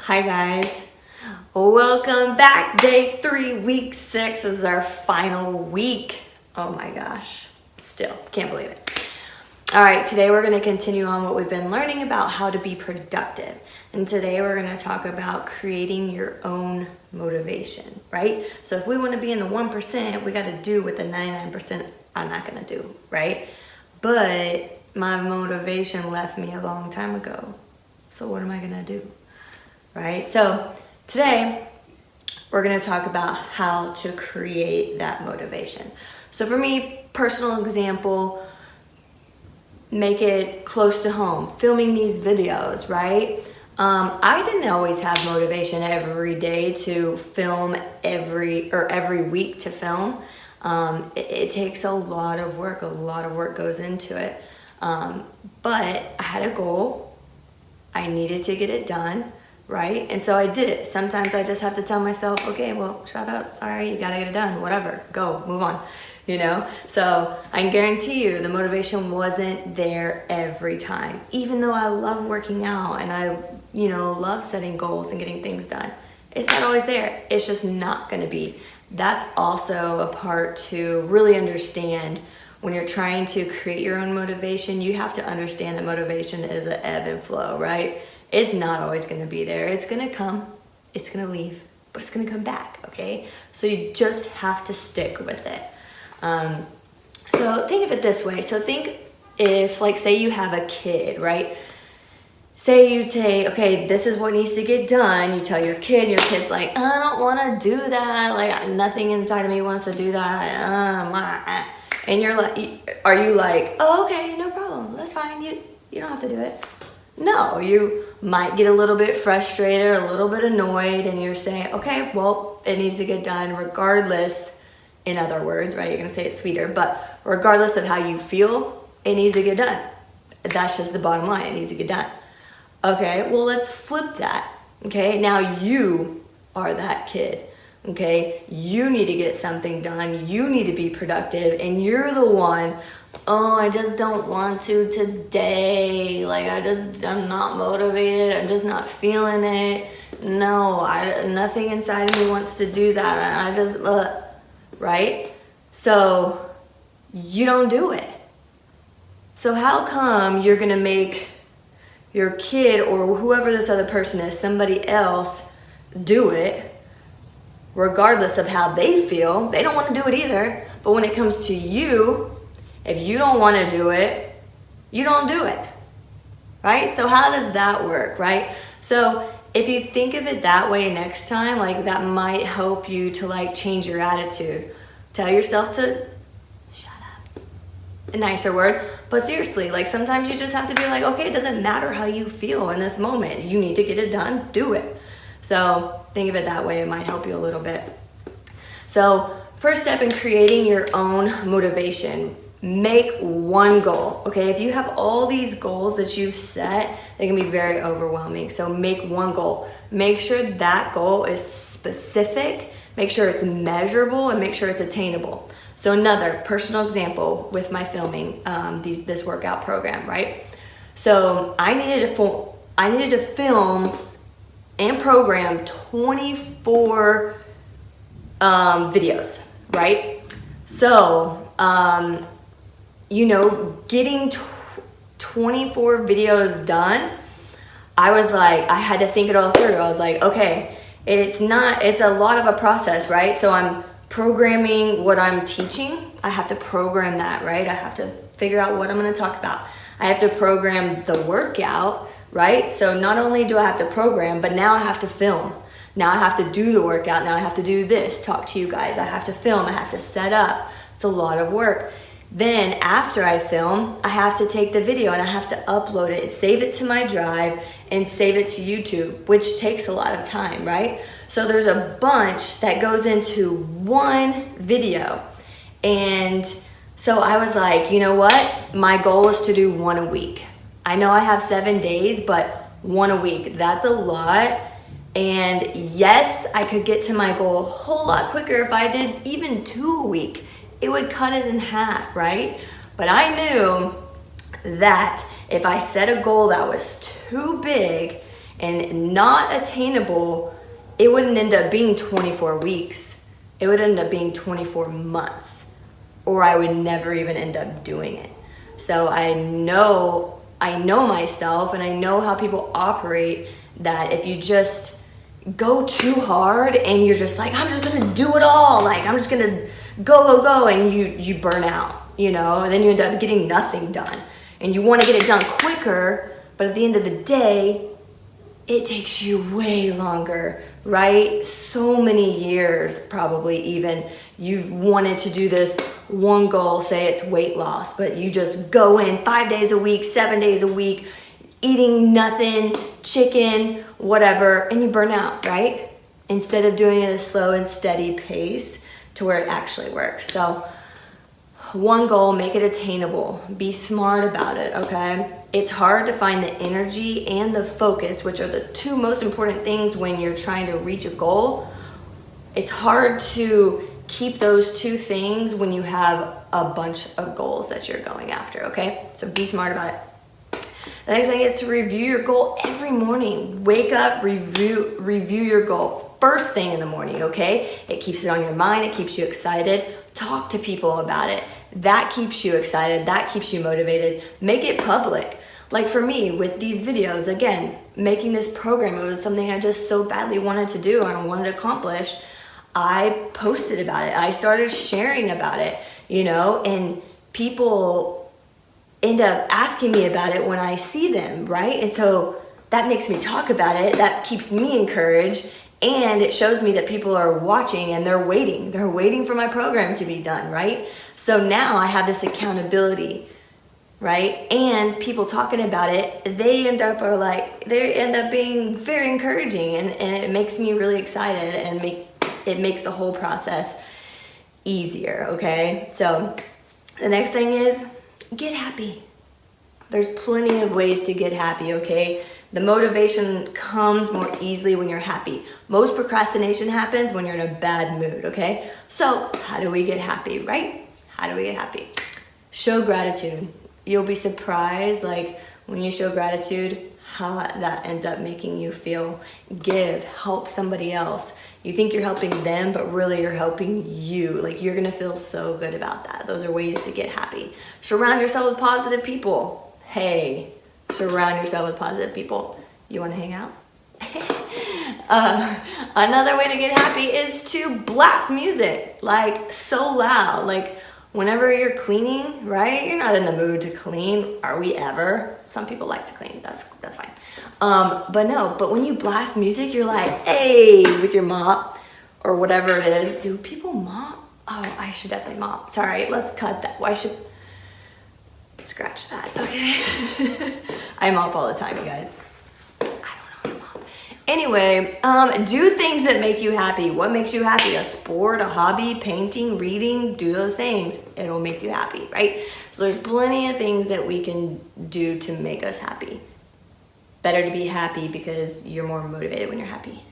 Hi guys, welcome back. Day 3, week 6 is our final week. Oh my gosh, still can't believe it. All right, today we're going to continue on what we've been learning about how to be productive. And today we're going to talk about creating your own motivation, right? So if we want to be in the 1%, we got to do what the 99% I'm not going to do, right? But my motivation left me a long time ago. So what am I going to do? Right? So today we're going to talk about how to create that motivation. So for me, personal example, make it close to home, filming these videos, right? I didn't always have motivation every day to film every week to film. It takes a lot of work goes into it. But I had a goal. I needed to get it done. Right? And so I did it. Sometimes I just have to tell myself, okay, well, shut up. Sorry, you gotta get it done. Whatever. Go, move on. You know? So I can guarantee you the motivation wasn't there every time. Even though I love working out and I, love setting goals and getting things done. It's not always there. It's just not gonna be. That's also a part to really understand when you're trying to create your own motivation. You have to understand that motivation is an ebb and flow, right? It's not always going to be there. It's going to come, it's going to leave, but it's going to come back, okay? So you just have to stick with it. So think of it this way. So think if, say you have a kid, right? Say you take, okay, this is what needs to get done. You tell your kid's like, I don't want to do that. Like, nothing inside of me wants to do that. And you're like, are you like, oh, okay, no problem. That's fine. You don't have to do it. No, you might get a little bit frustrated, a little bit annoyed, and you're saying, okay, well, it needs to get done regardless, in other words, right? You're going to say it sweeter, but regardless of how you feel, it needs to get done. That's just the bottom line. It needs to get done. Okay, well, let's flip that. Okay, now you are that kid. Okay, you need to get something done. You need to be productive, and you're the one, oh, I just don't want to today. I'm not motivated. I'm just not feeling it. No, nothing inside of me wants to do that. Right? So you don't do it. So how come you're going to make your kid or whoever this other person is, somebody else, do it regardless of how they feel? They don't want to do it either. But when it comes to you, if you don't want to do it, you don't do it, right? So how does that work, right? So if you think of it that way next time, that might help you to change your attitude. Tell yourself to shut up. A nicer word, but seriously, sometimes you just have to be okay, it doesn't matter how you feel in this moment. You need to get it done, do it. So think of it that way. It might help you a little bit. So first step in creating your own motivation, make one goal, okay? If you have all these goals that you've set, they can be very overwhelming. So make one goal. Make sure that goal is specific, make sure it's measurable, and make sure it's attainable. So another personal example with my filming, this workout program, right? So I needed to film and program 24 videos, right? So, getting 24 videos done, I had to think it all through. I was like, okay, it's a lot of a process, right? So I'm programming what I'm teaching. I have to program that, right? I have to figure out what I'm going to talk about. I have to program the workout, right? So not only do I have to program, but now I have to film. Now I have to do the workout. Now I have to do this, talk to you guys. I have to film. I have to set up. It's a lot of work. Then after I film, I have to take the video and I have to upload it, save it to my drive, and save it to YouTube, which takes a lot of time, right? So there's a bunch that goes into one video. And so I was like, you know what? My goal is to do one a week. I know I have 7 days, but one a week, that's a lot. And yes, I could get to my goal a whole lot quicker if I did even 2 a week. It would cut it in half, right? But I knew that if I set a goal that was too big and not attainable, it wouldn't end up being 24 weeks. It would end up being 24 months, or I would never even end up doing it. So I know myself, and I know how people operate, that if you just go too hard and you're just like, I'm just gonna do it all, like I'm just gonna go, and you burn out, and then you end up getting nothing done. And you want to get it done quicker, but at the end of the day, it takes you way longer, right? So many years, probably even. You've wanted to do this one goal, say it's weight loss, but you just go in 5 days a week, 7 days a week, eating nothing, chicken, whatever, and you burn out, right? Instead of doing it at a slow and steady pace to where it actually works. So one goal, make it attainable. Be smart about it, okay? It's hard to find the energy and the focus, which are the two most important things when you're trying to reach a goal. It's hard to keep those two things when you have a bunch of goals that you're going after, okay? So be smart about it. The next thing is to review your goal every morning. Wake up, review your goal first thing in the morning, okay? It keeps it on your mind, it keeps you excited. Talk to people about it. That keeps you excited, that keeps you motivated. Make it public. Like for me, with these videos, again, making this program, it was something I just so badly wanted to do and I wanted to accomplish. I posted about it. I started sharing about it, and people end up asking me about it when I see them, right? And so that makes me talk about it. That keeps me encouraged. And it shows me that people are watching and they're waiting. They're waiting for my program to be done, right? So now I have this accountability, right? And people talking about it, they end up being very encouraging, and it makes me really excited, and it makes the whole process easier, okay? So the next thing is get happy. There's plenty of ways to get happy, okay? The motivation comes more easily when you're happy. Most procrastination happens when you're in a bad mood, okay? So how do we get happy, right? How do we get happy? Show gratitude. You'll be surprised, like when you show gratitude, how that ends up making you feel. Give, help somebody else. You think you're helping them, but really you're helping you. Like you're gonna feel so good about that. Those are ways to get happy. Surround yourself with positive people. Hey, surround yourself with positive people. You wanna hang out? Another way to get happy is to blast music, like so loud. Like whenever you're cleaning, right? You're not in the mood to clean. Are we ever? Some people like to clean, that's fine. But when you blast music, you're like, hey, with your mop or whatever it is. Do people mop? Oh, I should definitely mop. Sorry, let's cut that. I should scratch that, okay? I mop all the time, you guys. I don't know how to mop. Anyway, do things that make you happy. What makes you happy? A sport, a hobby, painting, reading, do those things. It'll make you happy, right? So there's plenty of things that we can do to make us happy. Better to be happy because you're more motivated when you're happy,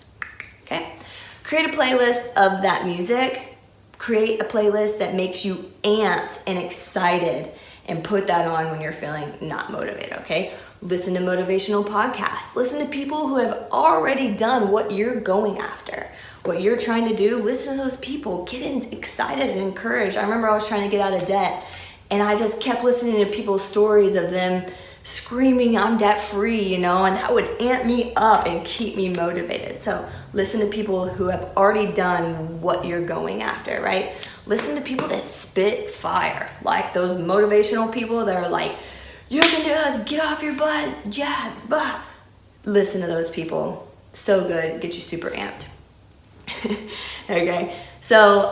okay? Create a playlist of that music. Create a playlist that makes you amped and excited, and put that on when you're feeling not motivated, okay? Listen to motivational podcasts. Listen to people who have already done what you're going after, what you're trying to do. Listen to those people. Get excited and encouraged. I remember I was trying to get out of debt, and I just kept listening to people's stories of them screaming, I'm debt free, and that would amp me up and keep me motivated. So listen to people who have already done what you're going after, right? Listen to people that spit fire, like those motivational people that are like, you can do this, get off your butt, yeah, bah. Listen to those people. So good, get you super amped. Okay, so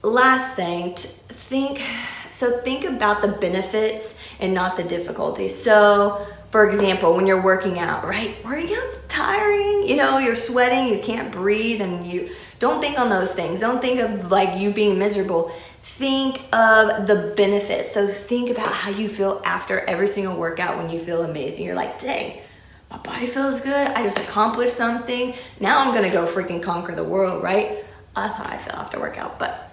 last thing, think about the benefits and not the difficulties. So for example, when you're working out, right? Working out's tiring, you're sweating, you can't breathe, and you don't think on those things. Don't think of like you being miserable. Think of the benefits. So think about how you feel after every single workout when you feel amazing. You're like, dang, my body feels good. I just accomplished something. Now I'm gonna go freaking conquer the world, right? That's how I feel after workout. But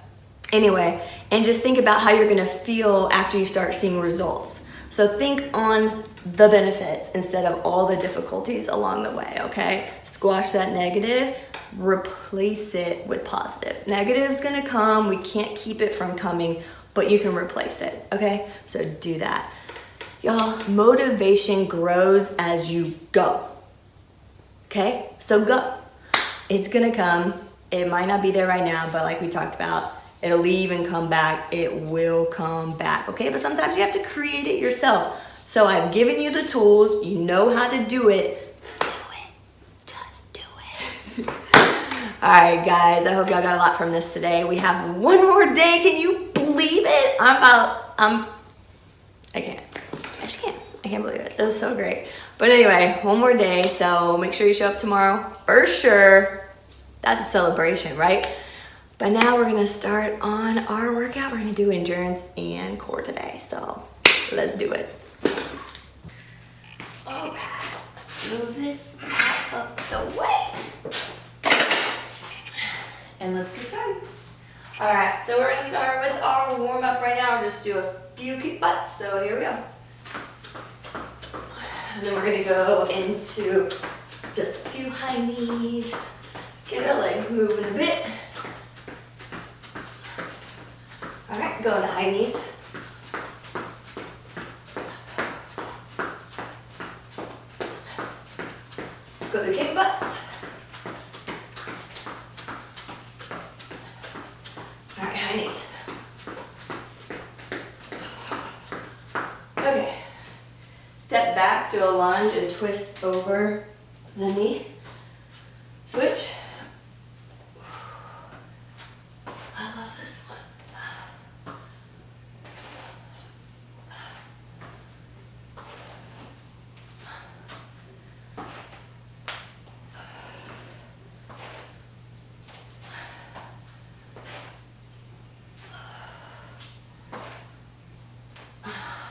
anyway, and just think about how you're gonna feel after you start seeing results, So think on the benefits instead of all the difficulties along the way, okay? Squash that negative, replace it with positive. Negative's gonna come, we can't keep it from coming, but you can replace it, okay? So do that. Y'all, motivation grows as you go, okay? So go. It's gonna come. It might not be there right now, but like we talked about, it'll leave and come back. It will come back, okay? But sometimes you have to create it yourself. So I've given you the tools. You know how to do it. So do it. Just do it. All right, guys. I hope y'all got a lot from this today. We have one more day. Can you believe it? I can't. I just can't. I can't believe it. This is so great. But anyway, one more day. So make sure you show up tomorrow for sure. That's a celebration, right? But now we're gonna start on our workout. We're gonna do endurance and core today. So let's do it. Okay, let's move this out of the way. And let's get started. All right, so we're gonna start with our warm up right now. Just do a few kick butts. So here we go. And then we're gonna go into just a few high knees. Get our legs moving a bit. All right, go into high knees. Go to kick butts. All right, high knees. Okay. Step back, do a lunge and twist over the knee. Switch. I love this one.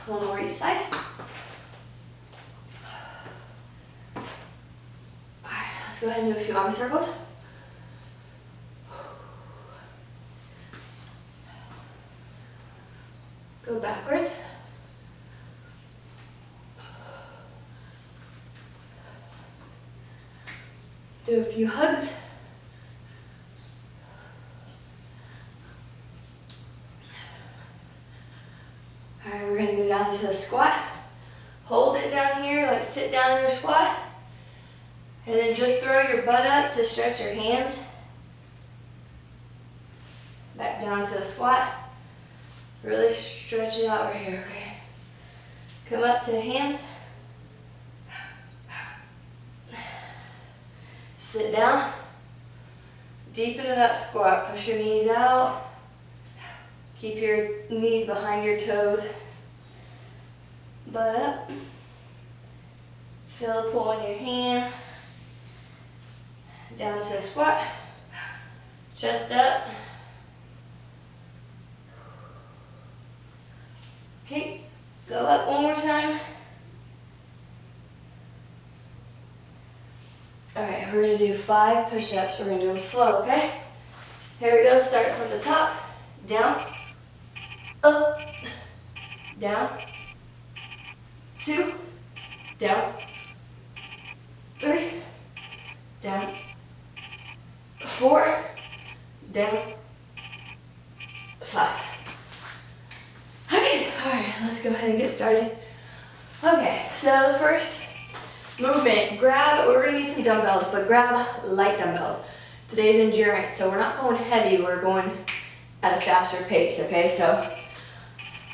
One more each side. Alright, let's go ahead and do a few arm circles. Go backwards. Do a few hugs. Alright, we're gonna go down to the squat. Hold it down here, like sit down in your squat. And then just throw your butt up to stretch your hands. Back down to the squat. Really stretch it out right here, okay? Come up to the hands. Sit down. Deep into that squat. Push your knees out. Keep your knees behind your toes. Butt up. Feel the pull in your hand. Down to the squat. Chest up. Okay, go up one more time. All right, we're gonna do 5 push-ups. We're gonna do them slow, okay? Here we go, start from the top. Down, up, down, 2, down, 3, down, 4, down, 5. Okay, all right, let's go ahead and get started. Okay, so the first movement, we're gonna need some dumbbells, but grab light dumbbells. Today's endurance, so we're not going heavy, we're going at a faster pace, okay? So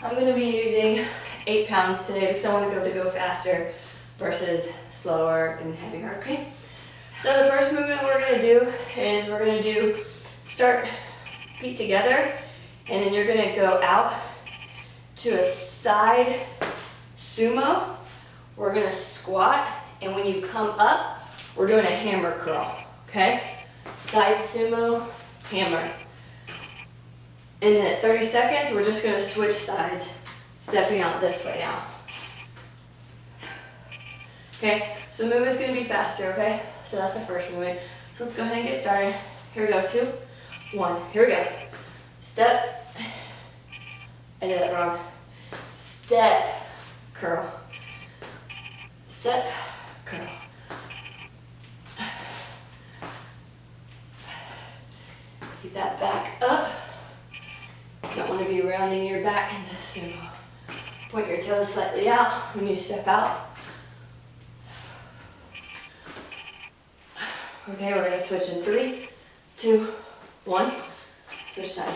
I'm gonna be using 8 pounds today because I want to go faster versus slower and heavier, okay? So the first movement we're gonna do is we're gonna start feet together, and then you're gonna go out to a side sumo. We're gonna squat, and when you come up, we're doing a hammer curl, okay? Side sumo, hammer. And then at 30 seconds, we're just gonna switch sides, stepping out this way now. Okay, so the movement's gonna be faster, okay? So that's the first movement. So let's go ahead and get started. Here we go, 2, 1, here we go. Step, I did that wrong. Step, curl. Step, curl. Keep that back up. You don't want to be rounding your back in this sumo. Point your toes slightly out when you step out. Okay, we're gonna switch in 3, 2, 1. Switch side.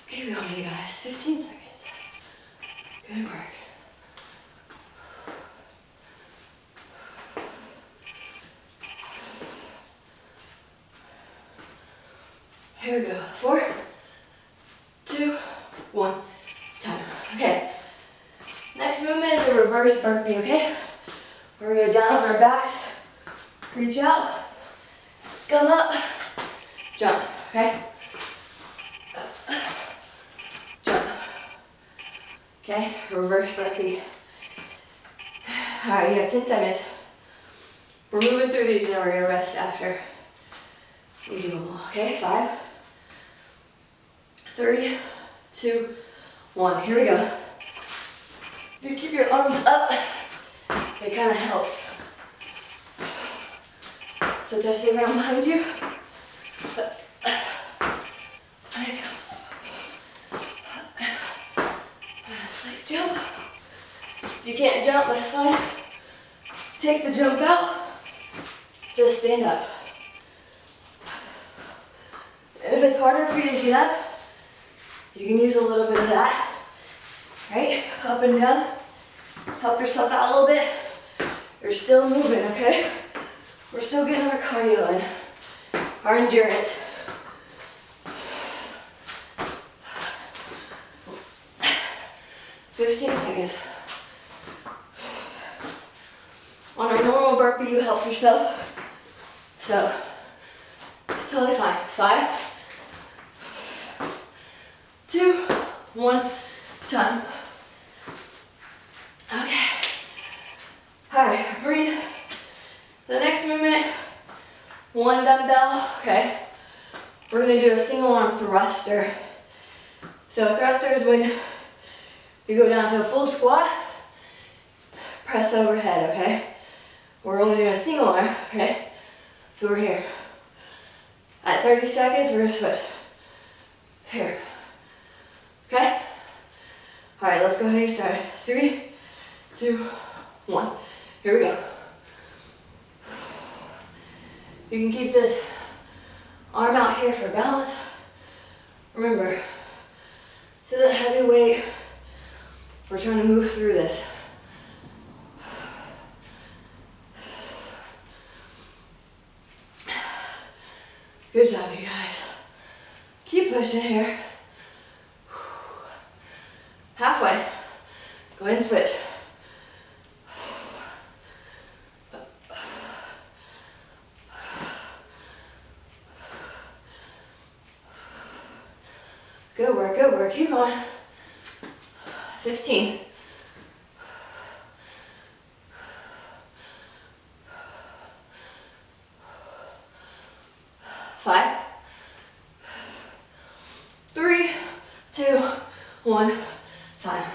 Keep going, you guys. 15 seconds. Good work. Here we go. 4, 2, 1. Time. Okay. Next movement is a reverse burpee, okay? We're gonna go down on our backs, reach out, come up, jump, okay? Jump. Okay, reverse burpee. Alright, you have 10 seconds. We're moving through these and we're gonna rest after we do them all, okay? 5, 3, 2, 1. Here we go. If you keep your arms up, it kind of helps. So touch the ground behind you. Slight jump. If you can't jump, that's fine. Take the jump out. Just stand up. And if it's harder for you to get up, you can use a little bit of that. Right? Up and down. Help yourself out a little bit. You're still moving, okay? We're still getting our cardio in. Our endurance. "15 seconds. On our normal burpee, you help yourself. So, it's totally fine. 5, 2, 1, time. Okay. Alright, breathe. The next movement, 1 dumbbell, okay? We're gonna do a single arm thruster. So a thruster is when you go down to a full squat, press overhead, okay? We're only doing a single arm, okay? So we're here. At 30 seconds, we're gonna switch. Here. Okay? Alright, let's go ahead and start. 3, 2, 1. Here we go. You can keep this arm out here for balance. Remember, this isn't heavy weight. We're trying to move through this. Good job, you guys. Keep pushing here. Halfway. Go ahead and switch. Good work, good work. Keep going. 15. 5, 3, 2, 1. Time.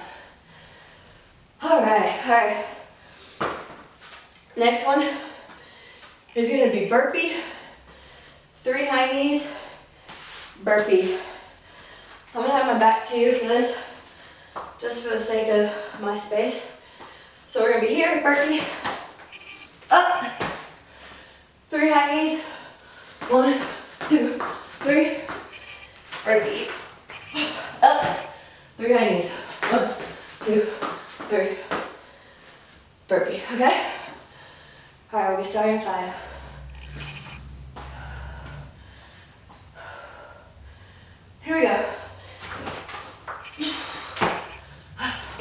All right. Next one is gonna be burpee. 3 high knees, burpee. I'm gonna have my back to you for this, just for the sake of my space. So we're gonna be here, burpee, up, 3 high knees, 1, 2, 3, burpee, up, 3 high knees, 1, 2, 3, burpee, okay? All right, we'll be starting in 5. Here we go.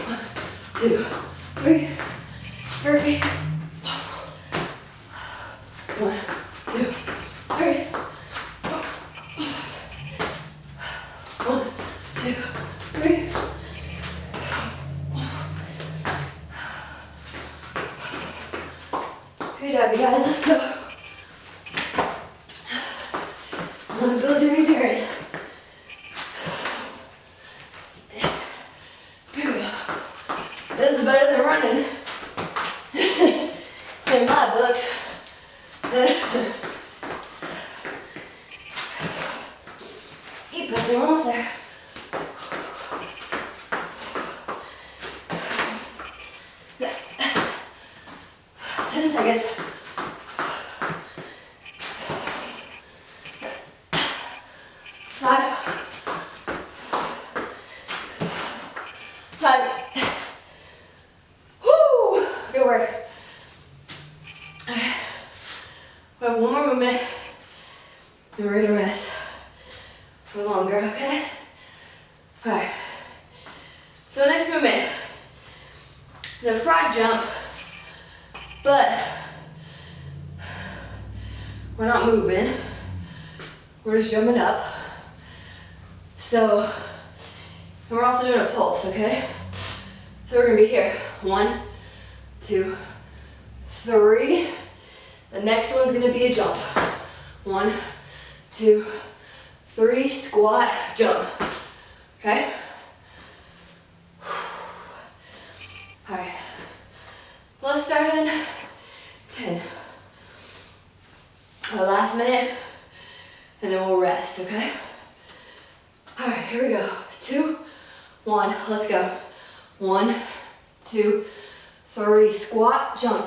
1, 2, 3, burpee. 1, 2, 3. 1, 2, 3. Good job, you guys. Let's go. I'm gonna build your endurance. Here we go. This is better than running. In my books. Keep pushing, almost there. 10 seconds. 5. Time. Woo! Good work. We have one more movement, and we're gonna rest for longer, okay? All right. So the next movement, the frog jump, but we're not moving. We're just jumping up. So, and we're also doing a pulse, okay? So we're gonna be here. 1, 2, 3. The next one's gonna be a jump. 1, 2, 3, squat, jump. Okay? All right. Let's start in 10. Our last minute, and then we'll rest, okay? All right, here we go. 2, 1, let's go. 1, 2, 3, squat, jump.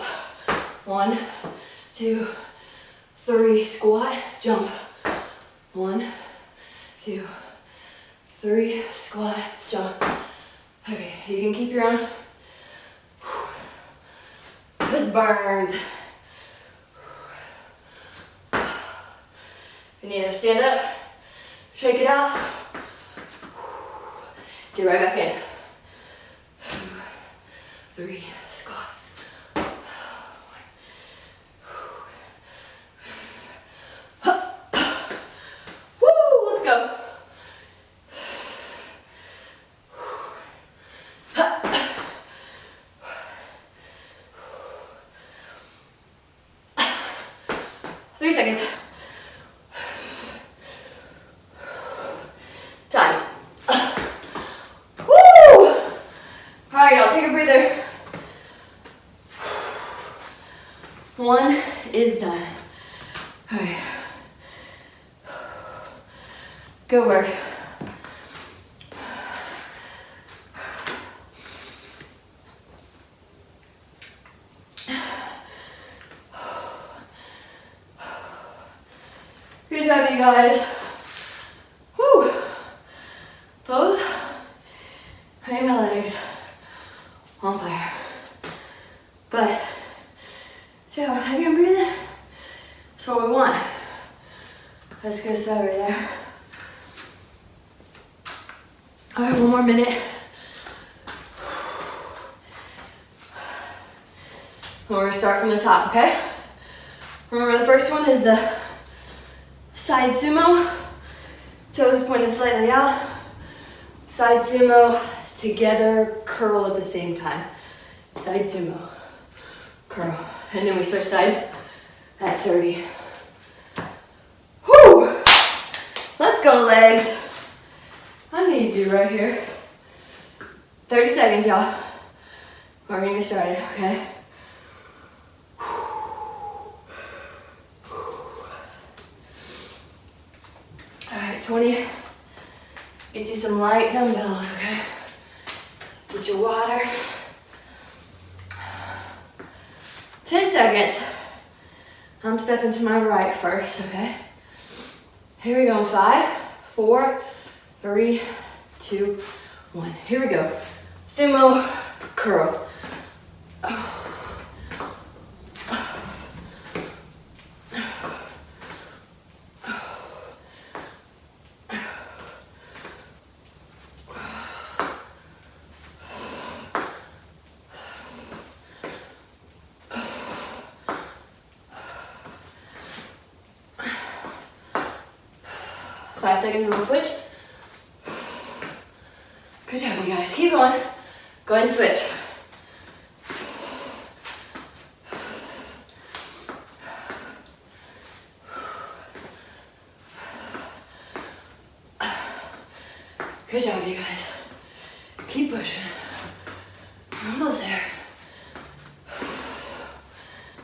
1, 2, 3, squat, jump. 1, 2, 3, squat, jump. Okay, you can keep your own. This burns. You need to stand up, shake it out, get right back in. 2, 3, squat. 1. Woo, let's go. 3 seconds. Time. Woo! All right, y'all, take a breather. 1 is done. All right. Good work. Good job, you guys. Woo! Those made my legs on fire. But, see how heavy I'm breathing? That's what we want. Let's go start right there. All right, one more minute. We're gonna start from the top, okay? Remember, the first one is the side sumo. Toes pointed slightly out. Side sumo, together, curl at the same time. Side sumo, curl. And then we switch sides at 30. Whew! Let's go, legs. I need you right here. 30 seconds, y'all. We're gonna get started, okay? All right, 20. Get you some light dumbbells, okay? Get your water. 10 seconds. I'm stepping to my right first, okay? Here we go in 5, 4, 3, 2, 1. Here we go. Sumo curl. 5 seconds and we'll switch. Good job, you guys. Keep going. Go ahead and switch. Good job, you guys. Keep pushing. We're almost there.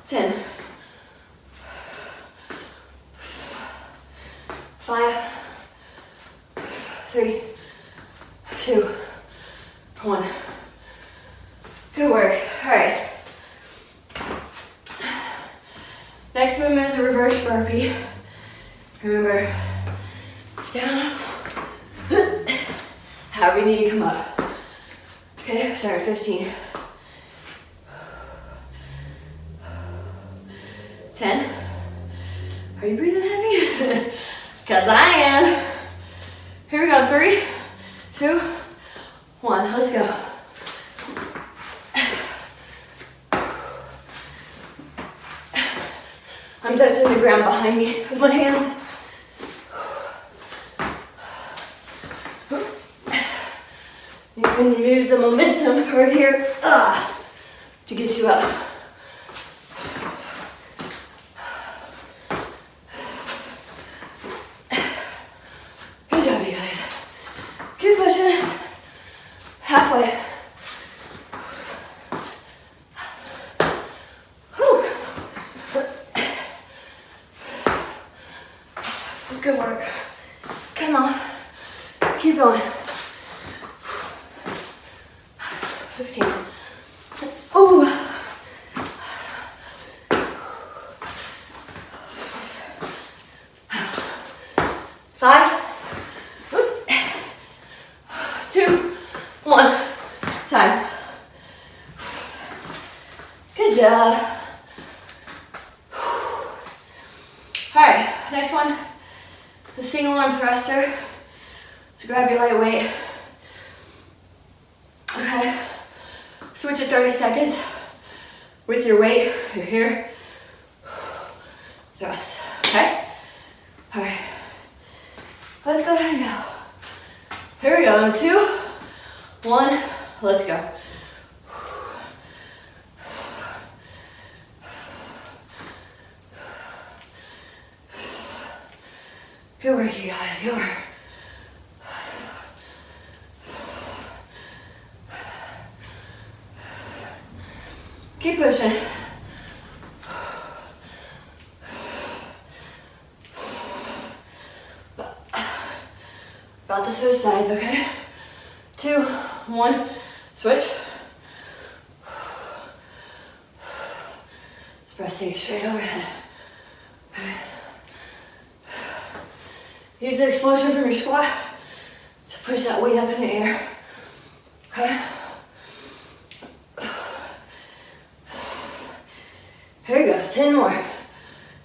10. 5, 3, 2, 1. Good work. All right. Next movement is a reverse burpee. Remember, down, however you need to come up. Okay, start at 15. 10. Are you breathing heavy? Because I am. Here we go. 3, 2, 1. Let's go. I'm touching the ground behind me with my hands. You can use the momentum right here to get you up. Good job, you guys. Keep pushing. Halfway. Good work. Come on. Keep going. 15. Ooh. 5, 2, 1. Time. Good job. All right, next one. The single arm thruster. So grab your light weight. Okay. Switch at 30 seconds with your weight. You're here. Thrust. Okay? All right. Let's go ahead and go. Here we go. 2, 1. Let's go. Good work, you guys. Good work. Keep pushing. About to switch sides, okay? 2, 1, switch. It's pressing straight overhead. Okay. Use the explosion from your squat to push that weight up in the air. Okay? Here we go, 10 more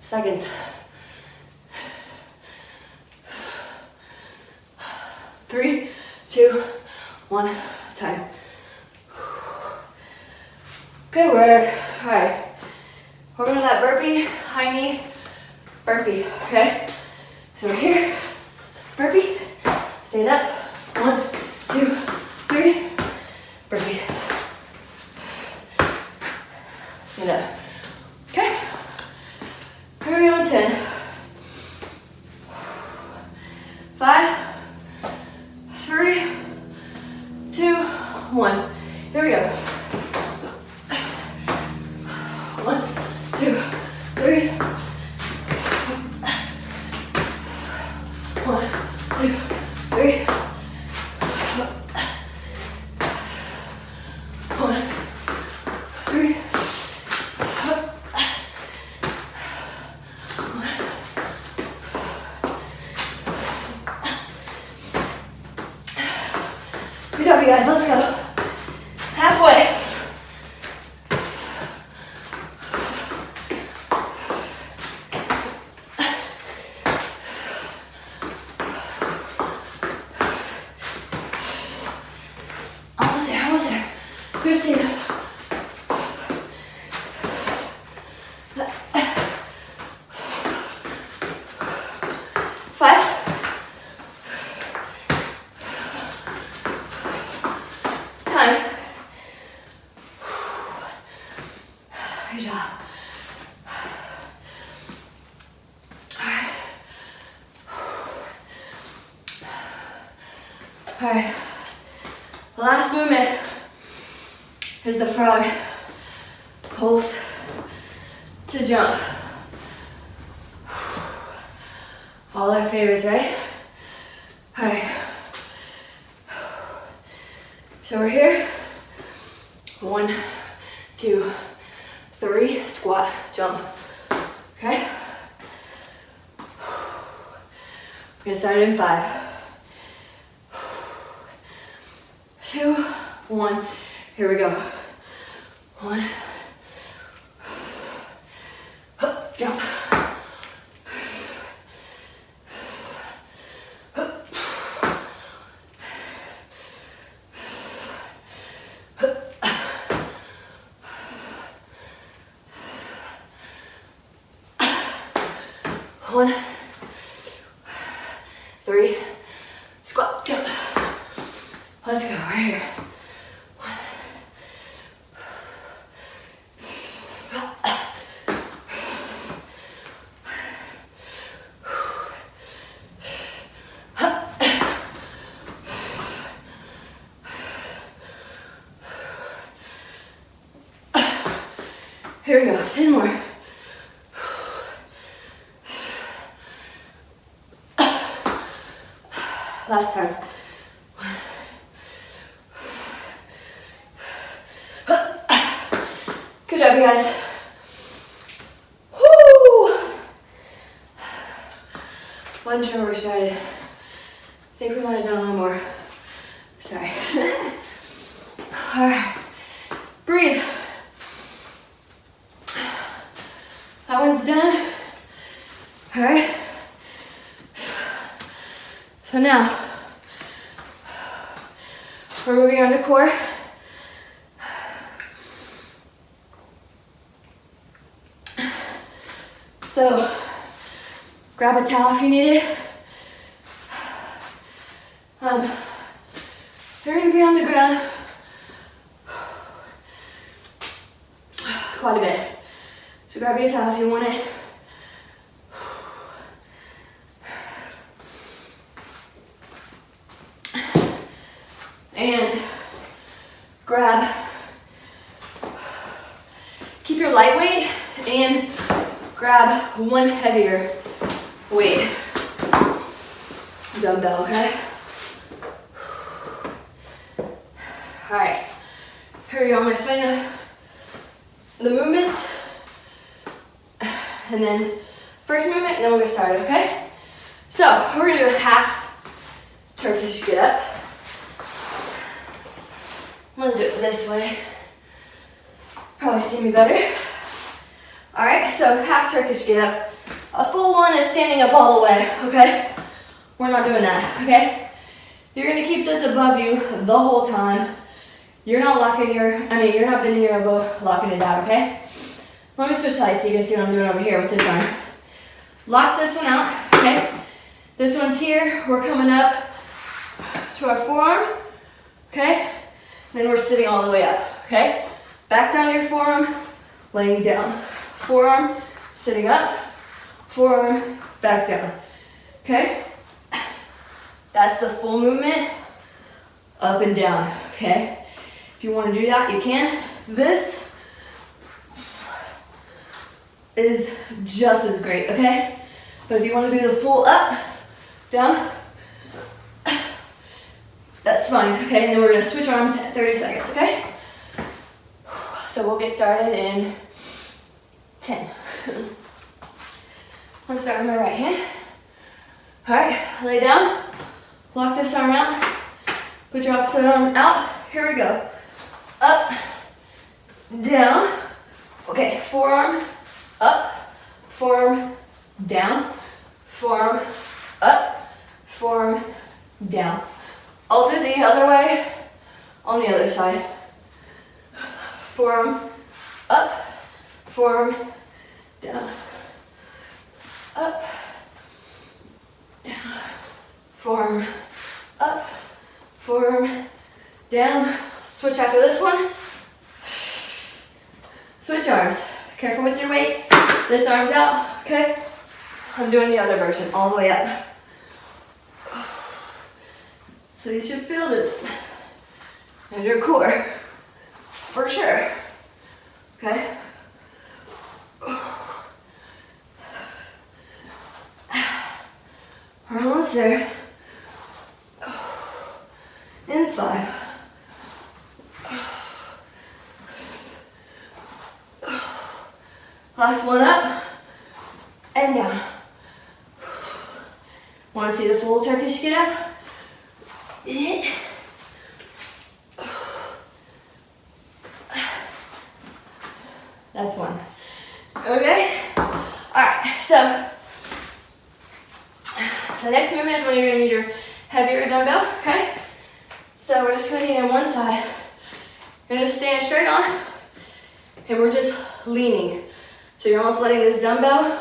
seconds. 3, 2, 1, time. Good work. All right. We're gonna do that burpee, high knee, burpee, okay? So we're here, burpee, stand up, 1, 2, 3, burpee. Stand up. Okay, here we go, 10. 5, 3, 2, 1. Here we go. 1, 2, 3. 1, 2, 3. 1, 3. Good job, you guys. Let's go. Halfway. Almost there, almost there. 15. 5. 10. Good job. All right. All right, the last movement is the frog. Pulse to jump. All our favorites, right? All right. So we're here. 1, 2, 3, squat, jump. Okay? We're gonna start it in 5, 2, 1. Here we go. 1, jump. One, 3, squat, jump. Let's go, right here. 1. Here we go, 10 more. Last time. Good job, you guys. Woo! Wasn't sure where we started. I think we might have done a little more. Sorry. All right. Breathe. That one's done. All right. So now, we're moving on to core. So, grab a towel if you need it. You're gonna be on the ground quite a bit. So grab your towel if you want it. And keep your lightweight and grab one heavier weight dumbbell, okay? All right, here we go. I'm gonna explain the movements, and then first movement, and then we're gonna start, okay? So we're gonna do a half Turkish get up. I'm gonna do it this way. Probably see me better. All right, so half Turkish get up. A full one is standing up all the way, okay? We're not doing that, okay? You're gonna keep this above you the whole time. You're not you're not bending your elbow, locking it out, okay? Let me switch sides so you can see what I'm doing over here with this arm. Lock this one out, okay? This one's here. We're coming up to our forearm, okay? Then we're sitting all the way up, okay? Back down to your forearm, laying down. Forearm, sitting up, forearm, back down, okay? That's the full movement, up and down, okay? If you want to do that, you can. This is just as great, okay? But if you want to do the full up, down, that's fine, okay? And then we're gonna switch arms at 30 seconds, okay? So we'll get started in 10. I'm gonna start with my right hand. All right, lay down, lock this arm out, put your opposite arm out. Here we go. Up, down. Okay, forearm, up, forearm, down, forearm, up, forearm, down. I'll do the other way on the other side. Forearm, up, forearm, down, up, down, forearm, up, forearm, down. Switch after this one. Switch arms. Careful with your weight. This arm's out, okay? I'm doing the other version, all the way up. So you should feel this in your core, for sure. Okay? We're almost there. In 5. Last one up and down. Want to see the full Turkish get up? That's one. Okay? Alright, so the next movement is when you're going to need your heavier dumbbell, okay? So we're just going to be on one side. You're going to stand straight on, and we're just leaning. So you're almost letting this dumbbell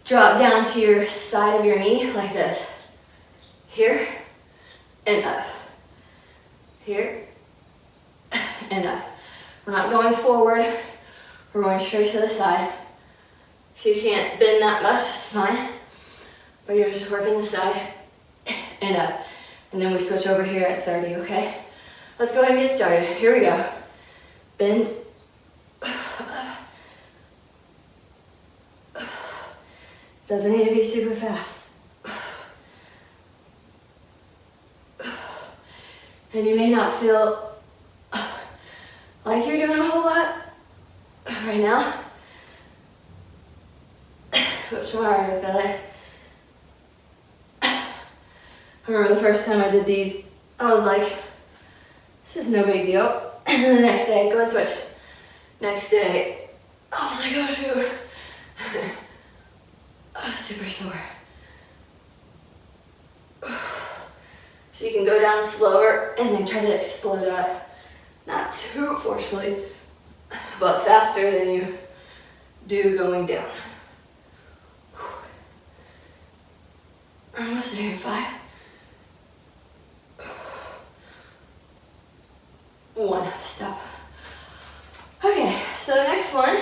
drop down to your side of your knee like this. Here and up. Here and up. We're not going forward. We're going straight to the side. If you can't bend that much, it's fine. But you're just working the side and up. And then we switch over here at 30, okay? Let's go ahead and get started. Here we go. Bend. Doesn't need to be super fast. And you may not feel like you're doing a whole lot right now. But tomorrow I feel it. I remember the first time I did these, I was like, this is no big deal. And then the next day, go and switch. Next day, I was like, oh shoot. Oh, super sore. So you can go down slower and then try to explode up. Not too forcefully, but faster than you do going down. Almost there in 5. 1, stop. Okay, so the next one,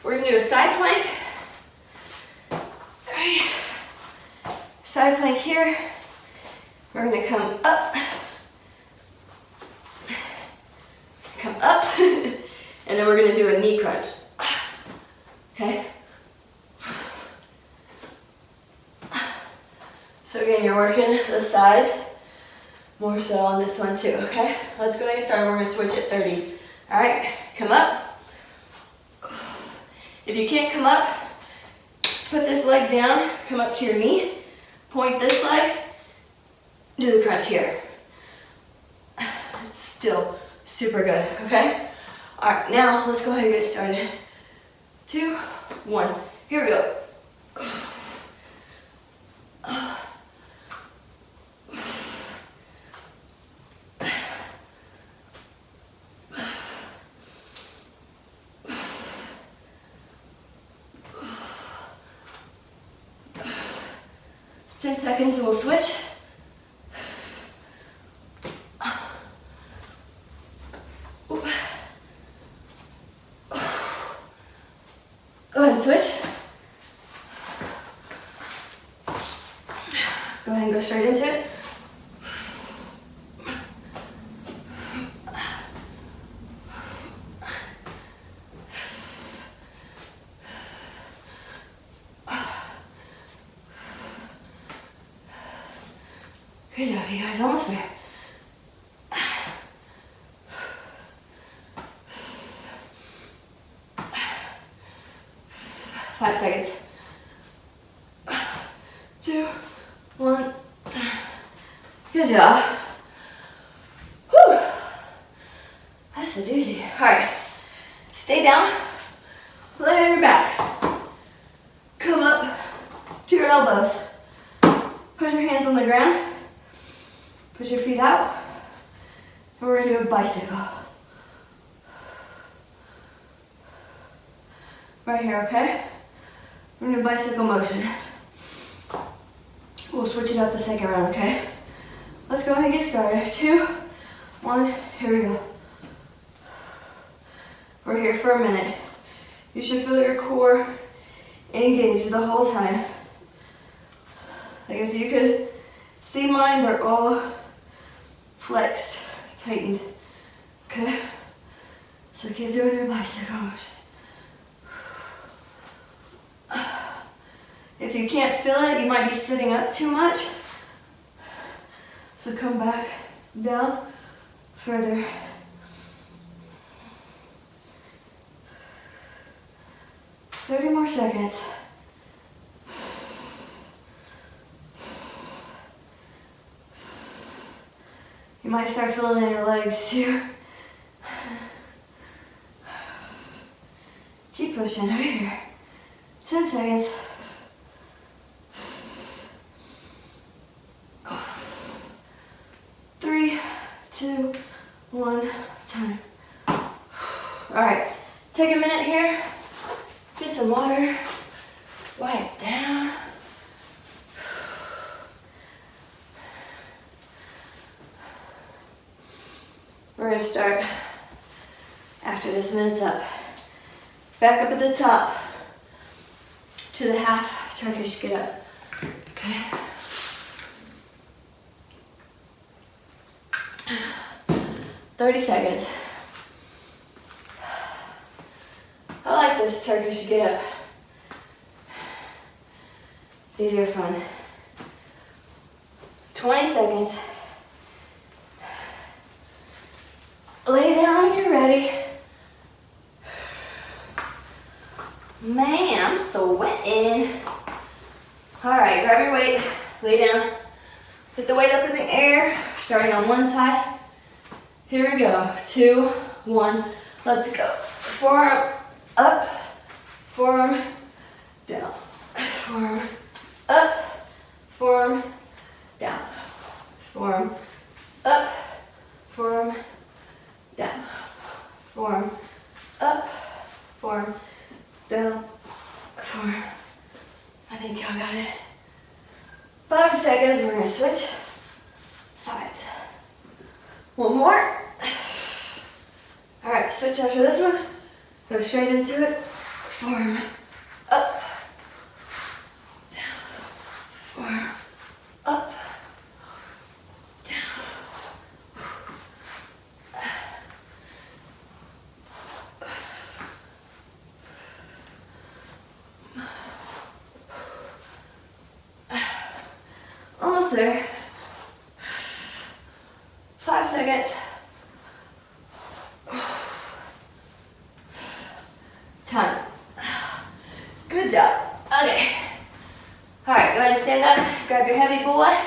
we're gonna do a side plank. Alright, side plank here. We're gonna come up, and then we're gonna do a knee crunch. Okay? So again, you're working the sides, more so on this one too, okay? Let's go ahead and start. We're gonna switch at 30. All right, come up. If you can't come up, put this leg down, come up to your knee, point this leg, do the crunch here. It's still super good, okay? All right, now let's go ahead and get started. 2, 1, here we go. 10 seconds and we'll switch. Go ahead and switch. Go ahead and go straight into it. Good job, you guys. Almost there. 5 seconds. 2, 1. Good job. Whew. That's a doozy. All right. Stay down. Lay on your back. Come up to your elbows. Put your hands on the ground. Put your feet out. And we're going to do a bicycle. Right here, okay? We're going to do bicycle motion. We'll switch it up the second round, okay? Let's go ahead and get started. 2, 1, here we go. We're here for a minute. You should feel your core engaged the whole time. Like if you could See mine, they're all flexed, tightened. Okay? So keep doing your bicycle motion. If you can't feel it, you might be sitting up too much. So come back down further. Thirty more seconds. You might start feeling it in your legs too. Keep pushing right here. 10 seconds. Three, two, one, time. All right, take a minute here. Get some water. Wipe down. We're gonna start after this minute's up. Back up at the top to the half Turkish get up. Okay. "30 seconds. I like this Turkish get up. These are fun. 20 seconds. Lay down when you're ready. Man, I'm sweating. All right, grab your weight, lay down. Get the weight up in the air, starting on one side. Here we go, 2, 1, let's go. Forearm up, forearm down. Forearm up, forearm down. Forearm up, forearm down. Forearm up, forearm down, forearm. I think y'all got it. 5 seconds, we're gonna switch sides. One more. All right, switch after this one. Go straight into it. Forearm up, down. Forearm up, down. 5 seconds. Time. Good job. Okay. All right, go ahead and stand up. Grab your heavy boy.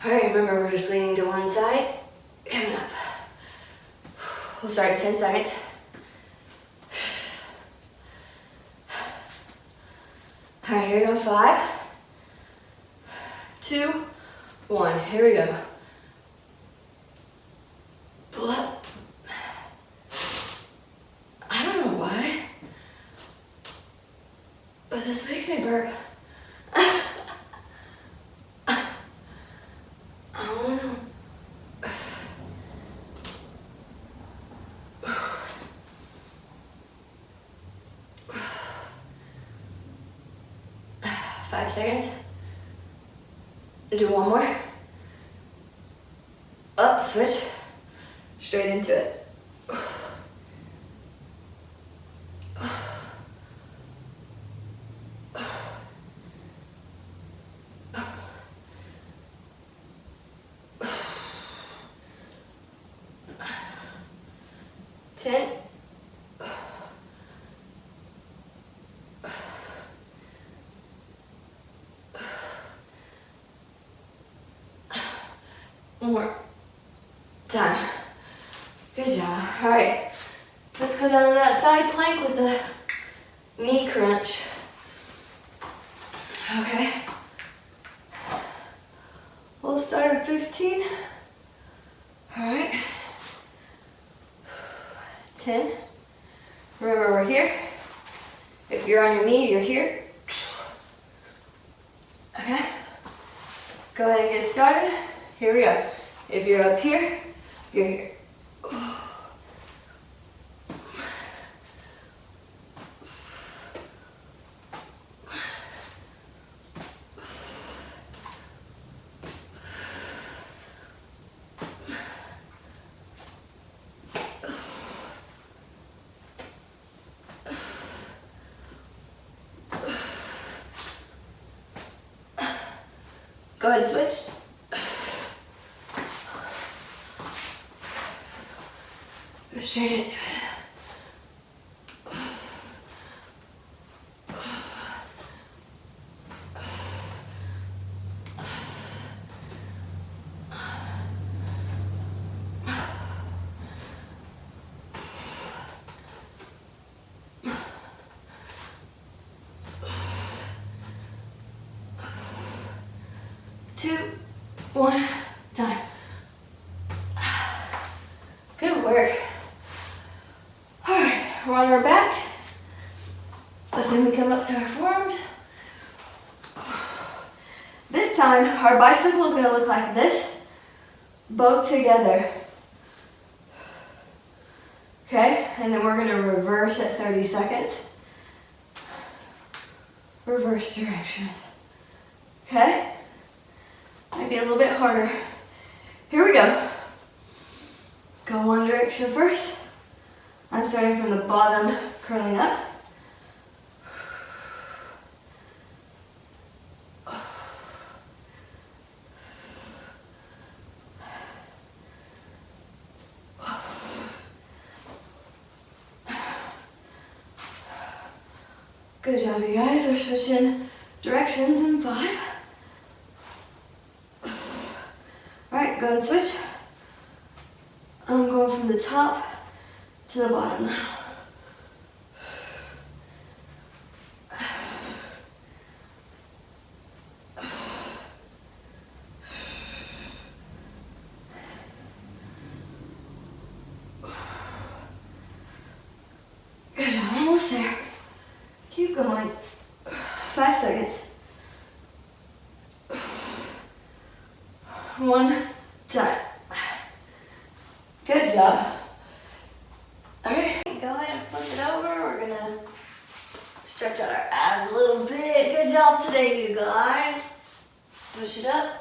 All right, remember we're just leaning to one side. Coming up. We'll start in 10 seconds. All right, here we go. 5, 2, 1. Here we go. Pull up. I don't know why, but this makes me burp. I don't know. 5 seconds. Do one more. Up, switch. Straight into it. 10. One more time. Good job. All right, let's go down on that side plank with the knee crunch. Okay. We'll start at 15. All right. 10. Remember, we're here. If you're on your knee, you're here. Okay. Go ahead and get started. Here we go. If you're up here, you're here. Go ahead and switch. Go straight into it. Two, one, time. Good work. All right, we're on our back, but then we come up to our forearms. This time, our bicycle is gonna look like this, both together. Okay, and then we're gonna reverse at 30 seconds. Reverse direction. Okay? Might be a little bit harder. Here we go. Go one direction first. I'm starting from the bottom, curling up. Good job, you guys. We're switching directions in 5. Alright, go and switch. I'm going from the top to the bottom now. Good job, almost there. Keep going. 5 seconds. One time. Good job. Alright, go ahead and flip it over. We're gonna stretch out our abs a little bit. Good job today, you guys. Push it up.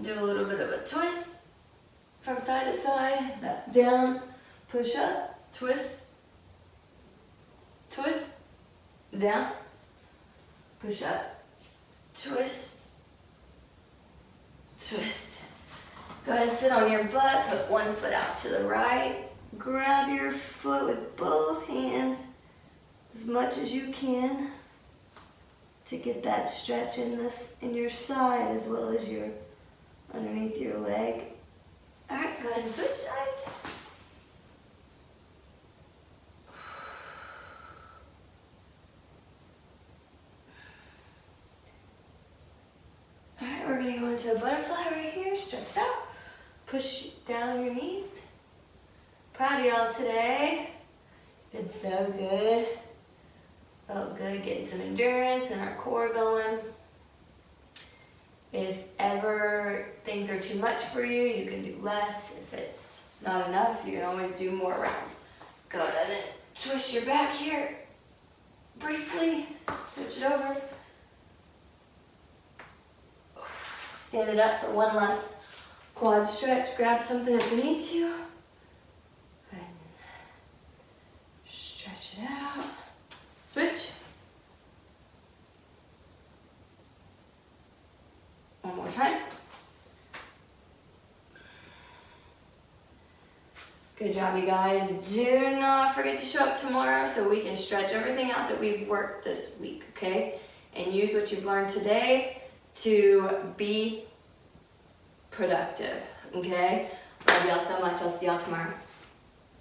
Do a little bit of a twist from side to side. Back down. Push up. Twist. Twist. Down. Push up. Twist. Twist. Go ahead and sit on your butt, put one foot out to the right. Grab your foot with both hands as much as you can to get that stretch in your side as well as your underneath your leg. All right, go ahead and switch sides. We're going to go into a butterfly right here, stretch it out, push down your knees. Proud of y'all today. Did so good. Felt good getting some endurance and our core going. If ever things are too much for you, you can do less. If it's not enough, you can always do more rounds. Go ahead and twist your back here. Briefly, switch it over. Stand it up for one last quad stretch. Grab something if you need to. And stretch it out. Switch. One more time. Good job, you guys. Do not forget to show up tomorrow so we can stretch everything out that we've worked this week, okay? And use what you've learned today to be productive, okay? Love y'all so much. I'll see y'all tomorrow.